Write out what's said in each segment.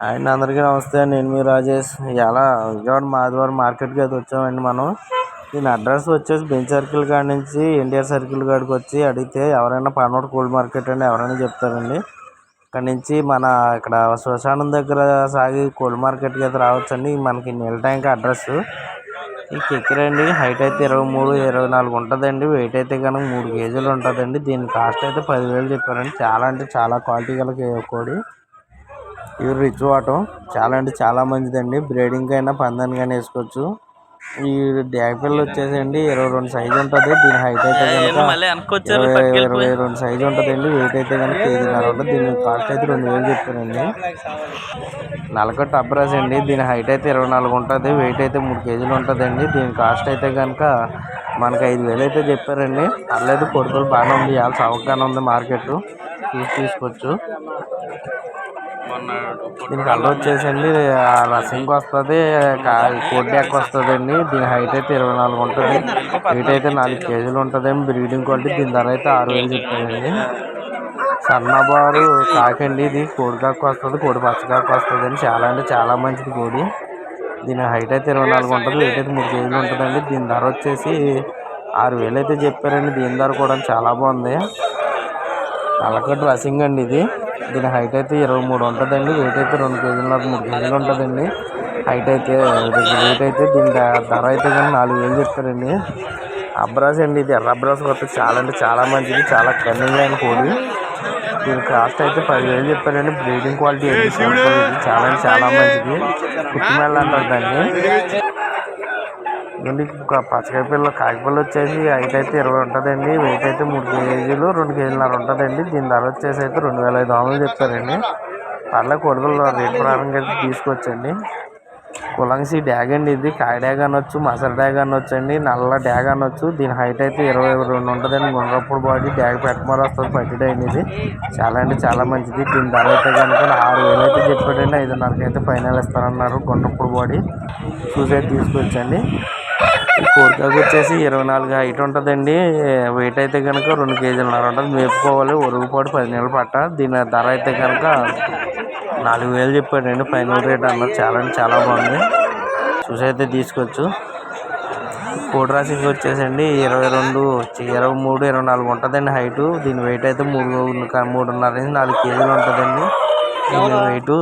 And అందరికీ నమస్తే. నేను మీ రాజేష్. ఇలా విజయవాడ మాధవరం మార్కెట్కి అయితే వచ్చామండి మనం. దీని అడ్రస్ వచ్చేసి బెంచ్ సర్కిల్ కాడ నుంచి ఎన్టీఆర్ సర్కిల్ కాడికి వచ్చి అడిగితే ఎవరైనా పనోడు కోల్డ్ మార్కెట్ అండి ఎవరైనా చెప్తారండి. ఇక్కడ నుంచి ఇక్కడ శ్మశానం దగ్గర సాగి కోల్డ్ మార్కెట్కి అయితే రావచ్చండి. మనకి నీళ్ళ ట్యాంక్ అడ్రస్ ఈ కెక్కిరండి. హైట్ అయితే 23, 24 ఉంటుందండి. వెయిట్ అయితే కనుక 3 కేజీలు ఉంటుందండి. దీని కాస్ట్ అయితే 10,000 చెప్పారండి. చాలా అంటే చాలా క్వాలిటీ గల కోడి. ఇవి రిచ్ వాటం చాలా అంటే చాలా మంచిదండి. బ్రీడింగ్ అయినా పందానికి అయినా వేసుకోవచ్చు. ఈ డ్యాగ్ పిల్ల వచ్చేసండి 22 సైజు ఉంటుంది. దీని హైట్ అయితే కనుక 22 సైజు ఉంటుందండి. వెయిట్ అయితే కనుక కేజీన్నర ఉంటుంది. దీని కాస్ట్ అయితే 2,000 చెప్పారండి. నలకట్టు అబ్రాస్ అండి. దీని హైట్ అయితే 24 ఉంటుంది. వెయిట్ అయితే 3 కేజీలు ఉంటుందండి. దీని కాస్ట్ అయితే కనుక మనకు 5,000 అయితే చెప్పారండి. పర్లేదు కొడుకులు బాగానే ఉంది. చాలా చౌకగానే ఉంది. మార్కెట్ తీసుకోవచ్చు. దీని కలర్ వచ్చేసండి రసింగ్ వస్తుంది, కోడ్యాక్ వస్తుందండి. దీని హైట్ అయితే 24 ఉంటుంది. వెయిట్ అయితే 4 కేజీలు ఉంటుందండి. Breeding quality. దీని ధర అయితే 6,000 చెప్పారండి. సన్నబారు కాకండి. ఇది కోడికాకు వస్తుంది, కోడి పచ్చకాకు వస్తుంది అండి. చాలా అంటే చాలా మంచిది కోడి. దీని హైట్ అయితే 24 ఉంటుంది. వెయిట్ అయితే 3 కేజీలు ఉంటుందండి. దీని ధర వచ్చేసి 6,000 అయితే చెప్పారండి. దీని ధర కూడా చాలా బాగుంది. నల్లకట్టు రసింగ్ అండి ఇది. దీని హైట్ అయితే 23 ఉంటుందండి. వెయిట్ అయితే 2 కేజీలు 3 కేజీలు ఉంటుందండి. హైట్ అయితే వెయిట్ అయితే దీని ధర అయితే కానీ 4,000 చెప్పారండి. అబ్రాస్ అండి. ఇది ఎర్ర అబ్రాస్ వస్తే చాలా అంటే చాలా మంచిది. చాలా కన్నింగ్ అయిన కోడి. దీని కాస్ట్ అయితే 10,000 చెప్పారండి. బ్రీడింగ్ క్వాలిటీ అయితే చాలా అంటే చాలా మంచిది. కుట్టిమెళ్ళ అంటారు దాన్ని. ఇదండి పచ్చకాయ పిల్ల కాకిపిల్ల వచ్చేసి హైట్ అయితే 20 ఉంటుందండి. వెయిట్ అయితే 3 కేజీలు 2 కేజీలన్నర ఉంటుందండి. దీని ధర వచ్చేసి అయితే 2,500 చెప్పారండి. పర్లేదు కొడుకులు రేట్ ప్రారంభంగా అయితే తీసుకొచ్చండి. కులంసి డ్యాగ్ అండి. ఇది కాయ డ్యాగ్ అనొచ్చు, మసర డ్యాగ్ అనొచ్చు అండి, నల్ల డ్యాగ్ అనొచ్చు. దీని హైట్ అయితే 22 ఉంటుందండి. గుండ్రప్పుడు బాడీ డ్యాగ్ పెట్టమని వస్తుంది. పట్టిడ్ అయింది. ఇది చాలా అంటే చాలా మంచిది. దీని ధర అయితే కనుక 6,000 అయితే చెప్పాడండి. 5,500 అయితే ఫైనల్ ఇస్తారన్నారు. గుండ్రప్పుడు బాడీ చూసి అయితే తీసుకొచ్చండి. ఈ కోడికాకు వచ్చేసి 24 హైట్ ఉంటుందండి. వెయిట్ అయితే కనుక 2 కేజీలన్నర ఉంటుంది. మేపుకోవాలి. ఒరుగుపాటు 10 నెలలు పట్ట. దీని ధర అయితే కనుక 4,000 చెప్పాడండి. ఫైనల్ రేట్ అన్నారు. చాలా అంటే చాలా బాగుంది. చూసి అయితే తీసుకోవచ్చు. కోడి రాసింగ్ వచ్చేసండి 22, 23, 24 ఉంటుందండి హైటు. దీని వెయిట్ అయితే 3.5 నుంచి 4 కేజీలు ఉంటుందండి. దీని వెయిట్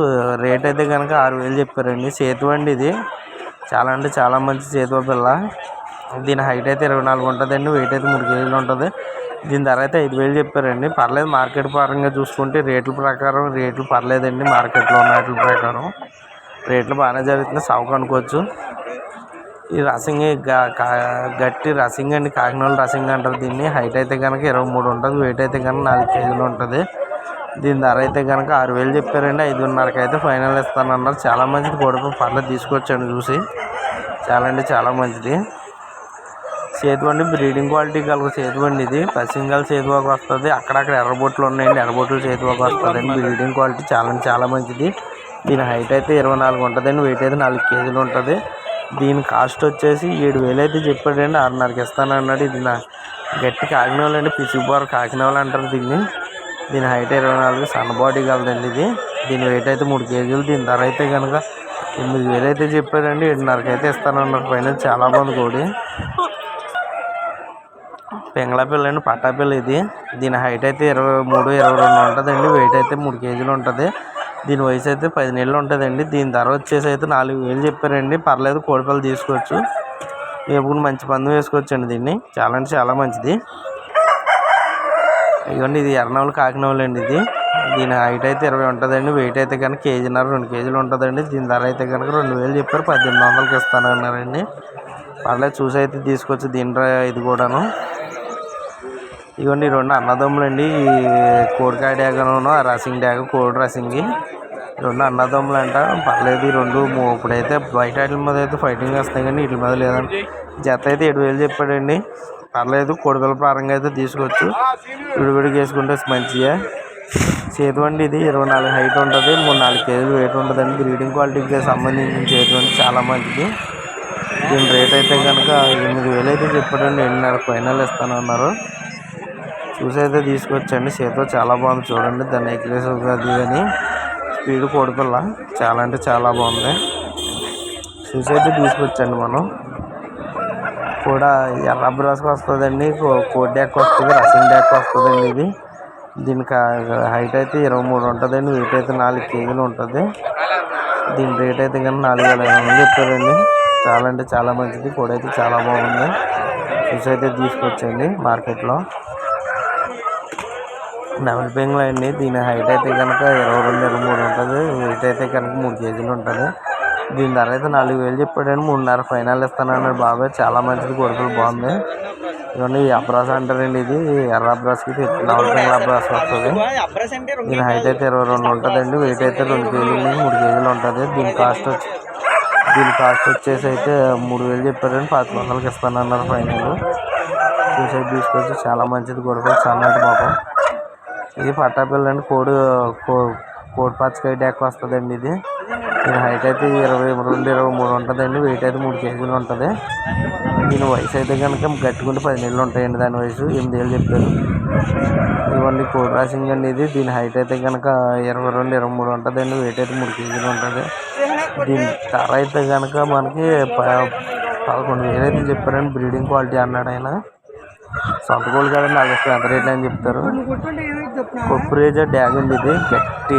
రేట్ అయితే కనుక 6,000 చెప్పారండి. సేతు అండి ఇది. చాలా అంటే చాలా మంచి చేతువ పిల్ల. దీని హైట్ అయితే 24 ఉంటుందండి. వెయిట్ అయితే 3 కేజీలు ఉంటుంది. దీని ధర అయితే 5,000 చెప్పారండి. పర్లేదు. మార్కెట్ పరంగా చూసుకుంటే రేట్ల ప్రకారం రేట్లు పర్లేదండి. మార్కెట్లో ఉన్న రేట్ల ప్రకారం రేట్లు బాగానే జరుగుతుంది. సాగు అనుకోవచ్చు. ఈ రసింగ్ గట్టి రసింగ్ అండి. కాకినాడ రసింగ్ అంటారు దీన్ని. హైట్ అయితే కనుక 23 ఉంటుంది. వెయిట్ అయితే కనుక 4 కేజీలు ఉంటుంది. దీని ధర అయితే కనుక 6,000 చెప్పారండి. 5,500 అయితే ఫైనల్ ఇస్తానన్నారు. చాలా మంచిది కూడా. పర్లేదు తీసుకొచ్చాను చూసి. చాలా అంటే చాలా మంచిది. సేతువండి బ్రీడింగ్ క్వాలిటీ కలగ సేతువండి. ఇది పసింగల్ సేతువాకు వస్తుంది. అక్కడక్కడ ఎర్రబొట్లు ఉన్నాయండి. ఎర్రబొట్లు సేతువాకు వస్తుందండి. బ్రీడింగ్ క్వాలిటీ చాలా అంటే చాలా మంచిది. దీని హైట్ అయితే 24 ఉంటుందండి. వెయిట్ అయితే 4 కేజీలు ఉంటుంది. దీని కాస్ట్ వచ్చేసి 7,000 అయితే చెప్పాడండి. 6,500కి ఇస్తానన్నాడు. ఇది గట్టి కాకినాడ అండి. పిచ్చిబారు కాకినాడ అంటారు దీన్ని. దీని హైట్ 24, సన్న బాడీ కలదండి ఇది. దీని వెయిట్ అయితే 3 కేజీలు. దీని ధర అయితే కనుక 8,000 అయితే చెప్పారండి. 7,500కి అయితే ఇస్తానన్నారు. పైన చాలా బాగుంది కోడి. పెంగళ పిల్ల అండి. పట్టా పిల్ల ఇది. దీని హైట్ అయితే 23, 22 ఉంటుందండి. వెయిట్ అయితే 3 కేజీలు ఉంటుంది. దీని వయసు అయితే 10 నెలలు ఉంటుందండి. దీని ధర వచ్చేసి అయితే 4,000 చెప్పారండి. పర్లేదు. కోడిపిల్ల తీసుకోవచ్చు. ఎప్పుడు మంచి పందెం వేసుకోవచ్చండి దీన్ని. చాలా అంటే చాలా మంచిది. ఇదిగోండి ఇది ఎర్రనవ్వులు కాకినవ్వులు అండి. ఇది దీని హైట్ అయితే 20 ఉంటుందండి. వెయిట్ అయితే కనుక కేజీన్నర 2 కేజీలు ఉంటుందండి. దీని ధర అయితే కనుక 2,000 చెప్పారు. 1,800కి ఇస్తానన్నారండి. పర్లేదు చూసి అయితే తీసుకొచ్చి దీని ఇది కూడాను. ఇదిగోండి 2 అన్నదమ్ములండి. ఈ కోడికాయ డ్యాగను రసింగ్ డ్యాగ కోడి రసింగ్ 2 అన్నదమ్ములు అంట. పర్లేదు. ఈ 2 ఇప్పుడైతే బయట వాటి మీద అయితే ఫైటింగ్ వేస్తాయి కానీ వీటి మీద లేదండి. జత అయితే 7,000 చెప్పాడండి. పర్లేదు. కోడిపిల్ల ప్రారంగా అయితే తీసుకోవచ్చు. విడివిడికి వేసుకుంటే మంచిగా. చేతు అండి. ఇది 24 హైట్ ఉంటుంది. 3-4 కేజీలు వెయిట్ ఉంటుందండి. బ్రీడింగ్ క్వాలిటీకి సంబంధించిన చేతు అండి. చాలా మంచిది. దీని రేట్ అయితే కనుక 8,000 అయితే చెప్పాడండి. 8,500 ఫైనల్ ఇస్తానన్నారు. చూసి అయితే తీసుకొచ్చండి. చేతు చాలా బాగుంది చూడండి. దాన్ని ఎక్కిలేసి అది కానీ స్పీడ్ కోడిపిల్ల, చాలా అంటే చాలా బాగుంది. చూసి అయితే తీసుకొచ్చండి మనం. కూడా ఎర్ర బ్రాస్కి వస్తుందండి, కోడి డ్యాక్ వస్తుంది, రసింగ్ డ్యాక్ వస్తుందండి. ఇది దీనికి హైట్ అయితే 23 ఉంటుందండి, వెయిట్ అయితే 4 కేజీలు ఉంటుంది. దీని రేట్ అయితే కానీ 4,500 చెప్పారండి. చాలా అంటే చాలా మంచిది, కోడి అయితే చాలా బాగుంది. చూసి అయితే తీసుకొచ్చండి మార్కెట్లో. డబుల్ పెంగులు అండి. దీని హైట్ అయితే కనుక 22-23 ఉంటుంది, వెయిట్ అయితే కనుక 3 కేజీలు ఉంటుంది. దీని ధర అయితే 4,000 చెప్పాడండి. 3,500 ఫైనల్ ఇస్తానన్నాడు బాబాయ్. చాలా మంచిది, కొడుకులు బాగుంది. ఇవన్నీ అబ్రాస్ అంటారండి. ఇది ఎర్ర అబ్రాస్కి డబుల్ పెంగుల అబ్రాస్ వస్తుంది. దీని హైట్ అయితే 22 ఉంటుందండి, వెయిట్ అయితే 2 కేజీలు 3 కేజీలు ఉంటుంది. దీని కాస్ట్ వచ్చేసి అయితే 3,000 చెప్పారండి. 5,500కి ఇస్తానన్నారు ఫైనల్. చూసి తీసుకొచ్చి చాలా మంచిది, కొడుకులు సన్నటి పాపం. ఇది పట్టాపిల్ల అండి. కోడి పచ్చకాయ డ్యాక్ వస్తుందండి. దీని హైట్ అయితే 22-23 ఉంటుందండి, వెయిట్ అయితే 3 కేజీలు ఉంటుంది. దీని వయసు అయితే కనుక గట్టుకుంటే 10 నెలలు ఉంటాయండి. దాని వయసు 8 ఏళ్ళు చెప్పారు. ఇవన్నీ కోడి రాసింగ్ అండి. దీని హైట్ అయితే కనుక 22-23 ఉంటుందండి, వెయిట్ అయితే 3 కేజీలు ఉంటుంది. దీని ధర అయితే కనుక మనకి 11,000 అయితే చెప్పారండి. బ్రీడింగ్ క్వాలిటీ అన్నాడు ఆయన. సొంత కోళ్ళు కదండి, వాళ్ళకి ఎంత రేట్లు అని చెప్తారు. కొప్పురేజా డ్యాగ్ అండి. ఇది గట్టి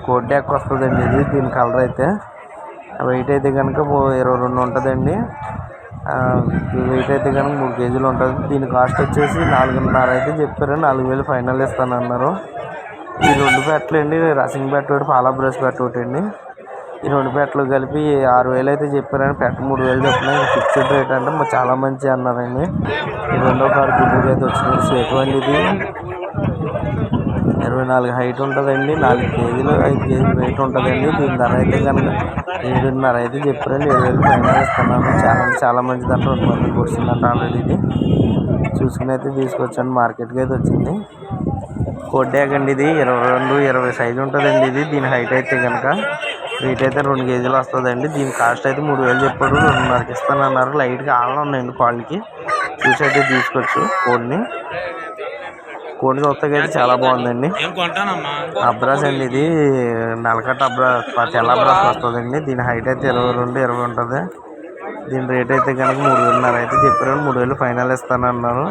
కోడ్ డ్యాక్ వస్తుందండి. దీని కలర్ అయితే వెయిట్ అయితే కనుక 22 ఉంటుందండి, వెయిట్ అయితే కనుక 3 కేజీలు ఉంటుంది. దీని కాస్ట్ వచ్చేసి 4,500 అయితే చెప్పారు. 4,000 ఫైనల్ ఇస్తానన్నారు. ఈ 2 పెట్టలు అండి, రసింగ్ పెట్ట ఒకటి, పాలా బ్రష్ పెట్ట ఒకటి అండి. ఈ 2 పెట్టలు కలిపి 6,000 అయితే చెప్పారండి. పెట్ట 3,000 చెప్పిన ఫిక్స్డ్ రేట్ అంటే చాలా మంచి అన్నారండి. ఈ 2వ కారు గుడ్డుకి అయితే వచ్చింది. సేటు అండి. ఇది 24 హైట్ ఉంటుందండి, 4 కేజీలు 5 కేజీలు వెయిట్ ఉంటుందండి. దీని ధర అయితే కనుక 7,500 అయితే చెప్పారండి. 7,000 ఫైనల్ ఇస్తున్నాను. చాలా మంచిది అంటే 2 మందికి వచ్చిందంట ఆల్రెడీ. ఇది చూసుకుని అయితే తీసుకొచ్చాను, మార్కెట్కి అయితే వచ్చింది. కోడ్డాక్ అండి. ఇది 22-20 సైజు ఉంటుందండి. దీని హైట్ అయితే కనుక వెయిట్ అయితే 2 కేజీలు వస్తుందండి. దీని కాస్ట్ అయితే 3,000 చెప్పాడు. 2,500కి ఇస్తానన్నారు. లైట్గా ఆళ్ళు ఉన్నాయండి కాళ్ళకి. చూసి అయితే తీసుకోవచ్చు కోడిని. కోడి చూస్తాకి అయితే చాలా బాగుందండి. అబ్రాస్ అండి. ఇది నలకట్ట తెల్ల అబ్రాస్ వస్తుందండి. దీని హైట్ అయితే 22-20 ఉంటుంది. దీని రేట్ అయితే కనుక 3,500 అయితే చెప్పారు. 3,000 ఫైనల్ ఇస్తానన్నారు.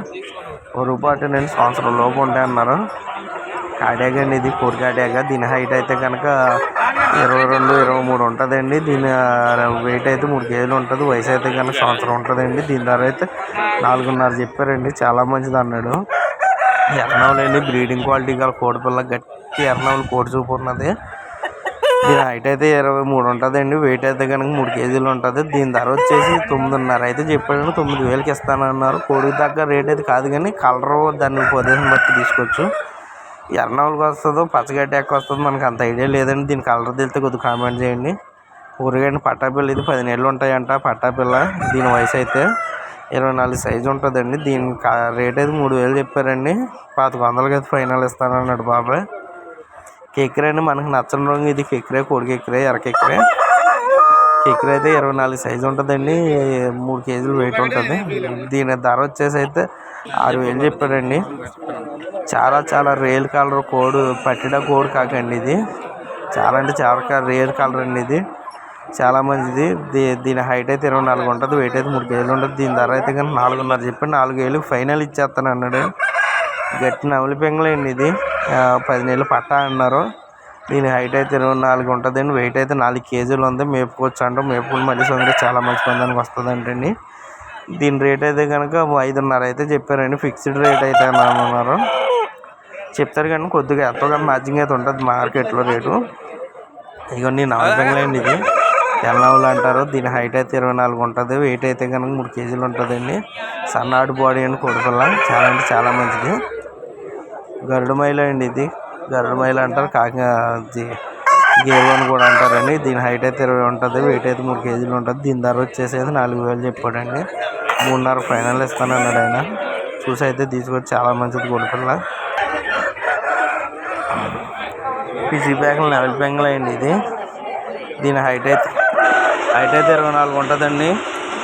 రూపాయలు సంవత్సరం లోపు ఉంటాయన్నారు. కాడ్యాగ్ అండి. ఇది కోడి కాడ్యాగా. దీని హైట్ అయితే కనుక 22-23 ఉంటుందండి. దీని వెయిట్ అయితే 3 కేజీలు ఉంటుంది. వయసు అయితే కనుక సంవత్సరం ఉంటుందండి. దీని ధర అయితే 4,500 చెప్పారండి. చాలా మంచిది అన్నాడు. ఎర్రనవులు అండి. బ్రీడింగ్ క్వాలిటీ గల కోడి పిల్ల, గట్టి ఎర్రనవులు కోడి చూపు ఉన్నది. దీని హైట్ అయితే 23 ఉంటుందండి, వెయిట్ అయితే కనుక 3 కేజీలు ఉంటుంది. దీని ధర వచ్చేసి 9,500 అయితే చెప్పాడు. 9,000కి ఇస్తానన్నారు. కోడికి తగ్గ రేట్ అయితే కాదు, కానీ కలరు దాన్ని పొజిషన్ బట్టి తీసుకోవచ్చు. ఎర్రనవులకి వస్తుందో పచ్చగడ్డి ఎక్క వస్తుందో మనకు అంత ఐడియా లేదండి. దీని కలర్ తెలిస్తే కొద్దిగా కామెంట్ చేయండి. ఊరిగండి పట్టాపిల్ల. ఇది 10 నెలలు ఉంటాయంట పట్టాపిల్ల. దీని వయసు అయితే 24 సైజు ఉంటుందండి. దీని రేట్ అయితే 3,000 చెప్పారండి. 1,500కి అయితే ఫైనల్ ఇస్తానన్నాడు బాబాయ్. కెక్కిరే అండి. మనకు నచ్చని రంగు ఇది. కెక్కిరే, కోడి కెక్కిరే, ఎర్రకెక్కిరే. కెక్కిరే అయితే 24 సైజు ఉంటుందండి, 3 కేజీలు వెయిట్ ఉంటుంది. దీని ధర వచ్చేసి అయితే 6,000 చెప్పాడండి. చాలా రేర్ కలర్ కోడి, పట్టిన కోడి కాకండి. ఇది చాలా అంటే చాలా రేర్ కలర్ అండి. ఇది చాలా మంచిది. దీని హైట్ అయితే 24 ఉంటుంది, వెయిట్ అయితే 3 కేజీలు ఉంటుంది. దీని ధర అయితే కానీ 4,500 చెప్పండి. 4,000 ఫైనల్ ఇచ్చేస్తాను అన్నాడు. గట్టి నవలి పెంగళ అండి. ఇది 10 నెలలు పట్టా అన్నారు. దీని హైట్ అయితే 24 ఉంటుందండి, వెయిట్ అయితే 4 కేజీలు ఉంది. మేపుకోవచ్చు అంటాం. మేపుకుని మళ్ళీ సొంత చాలా మంచి మందానికి వస్తుంది అంటండి. దీని రేట్ అయితే కనుక 5,500 అయితే చెప్పారండి. ఫిక్స్డ్ రేట్ అయితే అన్నారు. చెప్తారు కానీ కొద్దిగా ఎంతో కానీ మ్యాచింగ్ అయితే ఉంటుంది మార్కెట్లో రేటు. ఇవన్నీ నవలి పెంగళ అండి. ఇది తెల్లనవులు అంటారు. దీని హైట్ అయితే 24 ఉంటుంది, వెయిట్ అయితే కనుక 3 కేజీలు ఉంటుందండి. సన్నాడు బాడీ అండి కోడిపిల్ల. చాలా అంటే చాలా మంచిది. గరుడు మైల అండి. ఇది గరుడు మైల అంటారు, గేరు అని కూడా అంటారండి. దీని హైట్ అయితే 20 ఉంటుంది, వెయిట్ అయితే 3 కేజీలు ఉంటుంది. దీని ధర వచ్చేసి 4,000 చెప్పాడండి. 3,500 ఫైనల్ ఇస్తానన్నాడు ఆయన. చూసి అయితే తీసుకొచ్చి చాలా మంచిది కోడిపిల్ల. పిసి ప్యాకులు నవలి పెంగళ అండి. ఇది దీని హైట్ అయితే 24 ఉంటుందండి.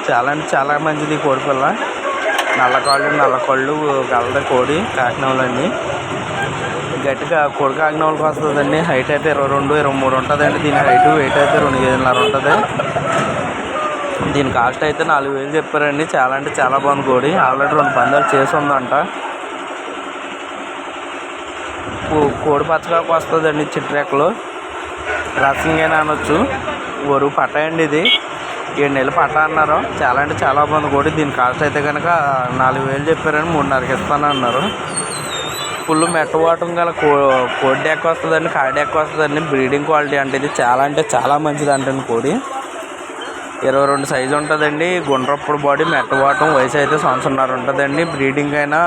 చాలా అంటే చాలా మంచిది కోడిపిల్ల. నల్ల కళ్ళు గలద కోడి కాకినవలండి. గట్టిగా కొడుకు ఆగిన వాళ్ళకి వస్తుందండి. హైట్ అయితే 22, 23 ఉంటుందండి. దీని హైట్ వెయిట్ అయితే 2 కేజీలన్నర ఉంటుంది. దీని కాస్ట్ అయితే 4000 చెప్పారండి. చాలా అంటే చాలా బాగుంది కోడి. ఆల్రెడీ 2 పందాలు చేసి ఉందంట. కోడి పచ్చకాకు వస్తుందండి. చిట్రెక్కలు రసింగ్ అయినా అనొచ్చు. ఒరుగు పట్ట అండి. ఇది 7 నెలలు పట్ట అన్నారు. చాలా అంటే చాలా బాగుంది కోడి. దీని కాస్ట్ అయితే కనుక 4000 చెప్పారని 3.5కి ఇస్తాను అన్నారు. ఫుల్ మెట్టవాటం గల కోడి డెక్క వస్తుందండి. కాడి డెక్క వస్తుందండి. బ్రీడింగ్ క్వాలిటీ అంటే ఇది చాలా అంటే చాలా మంచిది అంటండి కోడి. 22 సైజు ఉంటుందండి. గుండ్రప్పుడు బాడీ మెట్టవాటం. వయసు అయితే 1.5 సంవత్సరం ఉంటుందండి. బ్రీడింగ్ అయినా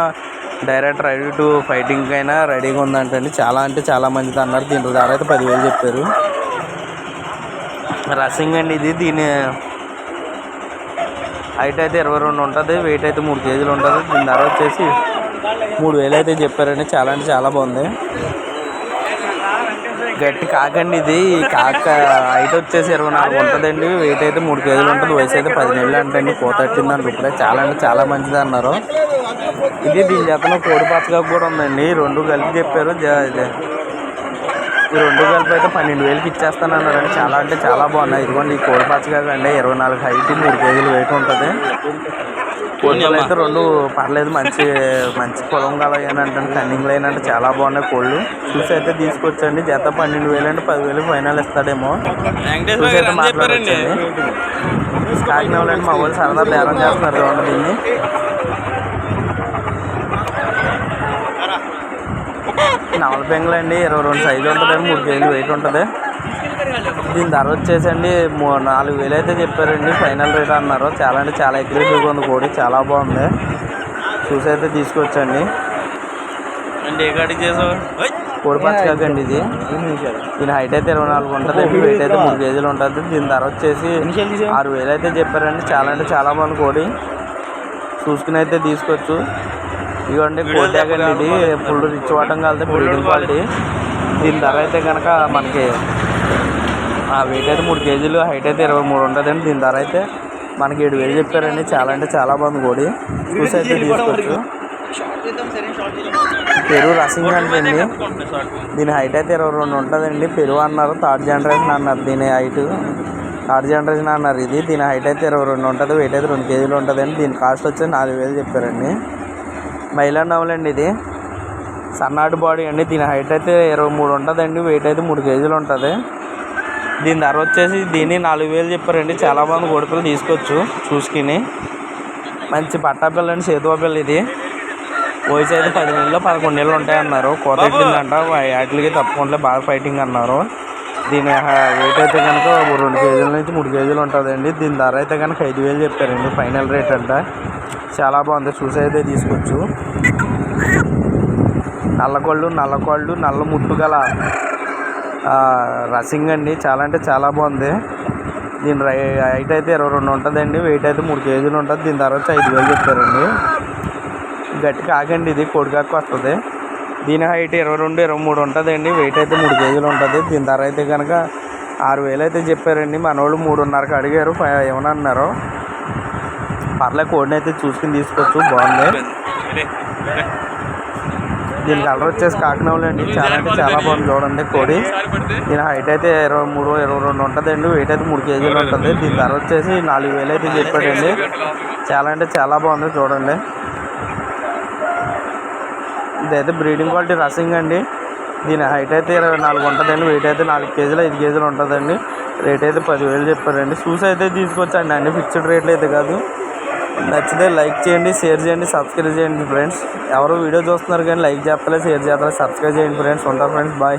డైరెక్ట్ రెడీ టు ఫైటింగ్ అయినా రెడీగా ఉందంటండి. చాలా అంటే చాలా మంచిది అన్నారు. దీని ధర అయితే 10,000 చెప్పారు. రసింగ్ అండి ఇది. దీని హైట్ అయితే 22 ఉంటుంది. వెయిట్ అయితే 3 కేజీలు ఉంటుంది. దీని ధర వచ్చేసి 3000 అయితే చెప్పారండి. చాలా అంటే చాలా బాగుంది. గట్టి కాకండి ఇది. కాక హైట్ వచ్చేసి 24 ఉంటుందండి. వెయిట్ అయితే 3 కేజీలు ఉంటుంది. వయసు అయితే 10 నెలలు అంటండి. పోతట్టిందండి ఇప్పుడే. చాలా అంటే చాలా మంచిది అన్నారు. ఇది దీని జతలో కోడి పచ్చకాకు కూడా ఉందండి. 2 కలిపి చెప్పారు. ఈ 2 కలిపి అయితే 12,000కి ఇచ్చేస్తాను అన్నారండి. చాలా అంటే చాలా బాగున్నాయి. ఇదిగోండి ఈ కోడి పచ్చకాకు అండి. 24 హైట్ 3 కేజీలు వెయిట్ ఉంటుంది. కోళ్ళు అయితే 2 పర్లేదు. మంచి మంచి పొలం కలవి అని అంటే కన్నింగ్ లైన్ అంటే చాలా బాగున్నాయి కోళ్ళు. చూసి అయితే తీసుకొచ్చండి. జత 12,000 అంటే 10,000 ఫైనల్ ఇస్తాడేమో. చూసి అయితే మాట్లాడొచ్చండి. కాకినాడ మా వాళ్ళు సరదా బేరం చేస్తున్నారు చూడండి. దీన్ని నవల బెంగళ అండి. 22 సైజు ఉంటుందండి. 3 కేజీలు వెయిట్ ఉంటుంది. దీని ధర వచ్చేసండి 4,000 అయితే చెప్పారండి. ఫైనల్ రేట్ అన్నారు. చాలా అంటే చాలా అగ్రెసివ్గా ఉంది కోడి. చాలా బాగుంది. చూసి అయితే తీసుకొచ్చండి. కోడి పచ్చకాకండి ఇది. దీని హైట్ అయితే 24 ఉంటుంది. వెయిట్ అయితే 3 కేజీలు ఉంటుంది. దీని ధర వచ్చేసి 6,000 అయితే చెప్పారండి. చాలా అంటే చాలా బాగుంది కోడి. చూసుకుని అయితే తీసుకోవచ్చు. ఇవ్వండి కోడి ట్యాగండి. ఇది ఫుల్ రిచ్ వాటం కలితే బ్రీడింగ్ క్వాలిటీ. దీని ధర అయితే కనుక మనకి వెయిట్ అయితే 3 కేజీలు, హైట్ అయితే 23 ఉంటుందండి. దీని ధర అయితే మనకి 7,000 చెప్పారండి. చాలా అంటే చాలా బాగుంది కోడి. చూసి అయితే తీసుకోవచ్చు. పెరుగు రసింగ్ అంటండి. దీని హైట్ అయితే 22 ఉంటుందండి. పెరుగు అన్నారు. 3rd జనరేషన్ అన్నారు. దీని హైట్ 3rd జనరేషన్ అన్నారు. ఇది దీని హైట్ అయితే 22 ఉంటుంది. వెయిట్ అయితే 2 కేజీలు ఉంటుందండి. దీని కాస్ట్ వచ్చి 4,000 చెప్పారండి. మైలా నవలండి. ఇది సన్నాటి బాడీ అండి. దీని హైట్ అయితే 23 ఉంటుందండి. వెయిట్ అయితే 3 కేజీలు ఉంటుంది. దీని ధర వచ్చేసి దీన్ని 4,000 చెప్పారండి. చాలా బాగుంది కోడిపిల్ల. తీసుకోవచ్చు చూసుకుని. మంచి పట్టాపిల్ల అండి. సేతువా పిల్ల ఇది. వయసు అయితే 10 నెలలు 11 నెలలు ఉంటాయన్నారు. కోత ఎట్టిందంట. వాటికి తప్పకుండా బాగా ఫైటింగ్ అన్నారు. దీని వెయిట్ అయితే కనుక 2 కేజీల నుంచి 3 కేజీలు ఉంటుందండి. దీని ధర అయితే కనుక 5,000 చెప్పారండి. ఫైనల్ రేట్ అంట. చాలా బాగుంది. చూసి అయితే తీసుకోవచ్చు. నల్లకోళ్ళు నల్ల ముట్టు గల రసింగ్ అండి. చాలా అంటే చాలా బాగుంది. దీని హైట్ అయితే 22 ఉంటుందండి. వెయిట్ అయితే 3 కేజీలు ఉంటుంది. దీని ధర వచ్చి 5,000 చెప్పారండి. గట్టి కాకండి. ఇది కోడికాకు వస్తుంది. దీని హైట్ 22, 23 ఉంటుందండి. వెయిట్ అయితే 3 కేజీలు ఉంటుంది. దీని ధర అయితే కనుక 6,000 అయితే చెప్పారండి. మన వాళ్ళు 3.5కి అడిగారు. ఏమన్నా అన్నారు. పర్లేదు కోడిని అయితే చూసుకుని తీసుకోవచ్చు. బాగుంది. దీని కలర్ వచ్చేసి కాకినాడలో అండి. చాలా అంటే చాలా బాగుంది. చూడండి కోడి. దీని హైట్ అయితే 23, 22 ఉంటుందండి. వెయిట్ అయితే 3 కేజీలు ఉంటుంది. దీని ధర వచ్చేసి 4,000 అయితే చెప్పాడండి. చాలా అంటే చాలా బాగుంది. చూడండి. ఇదైతే బ్రీడింగ్ క్వాలిటీ రసింగ్ అండి. దీని హైట్ అయితే 24 ఉంటుందండి. వెయిట్ అయితే 4 కేజీలు 5 కేజీలు ఉంటుందండి. రేట్ అయితే 10,000 చెప్పారండి. చూసి అయితే తీసుకొచ్చండి. అన్ని ఫిక్స్డ్ రేట్లు అయితే కాదు. నచ్చితే లైక్ చేయండి, షేర్ చేయండి, సబ్స్క్రైబ్ చేయండి ఫ్రెండ్స్. ఎవరు వీడియో చూస్తున్నారు కానీ లైక్ చేస్తలేదు, షేర్ చేస్తలేదు, సబ్స్క్రైబ్ చేయండి ఫ్రెండ్స్. ఉంటారు ఫ్రెండ్స్. బాయ్.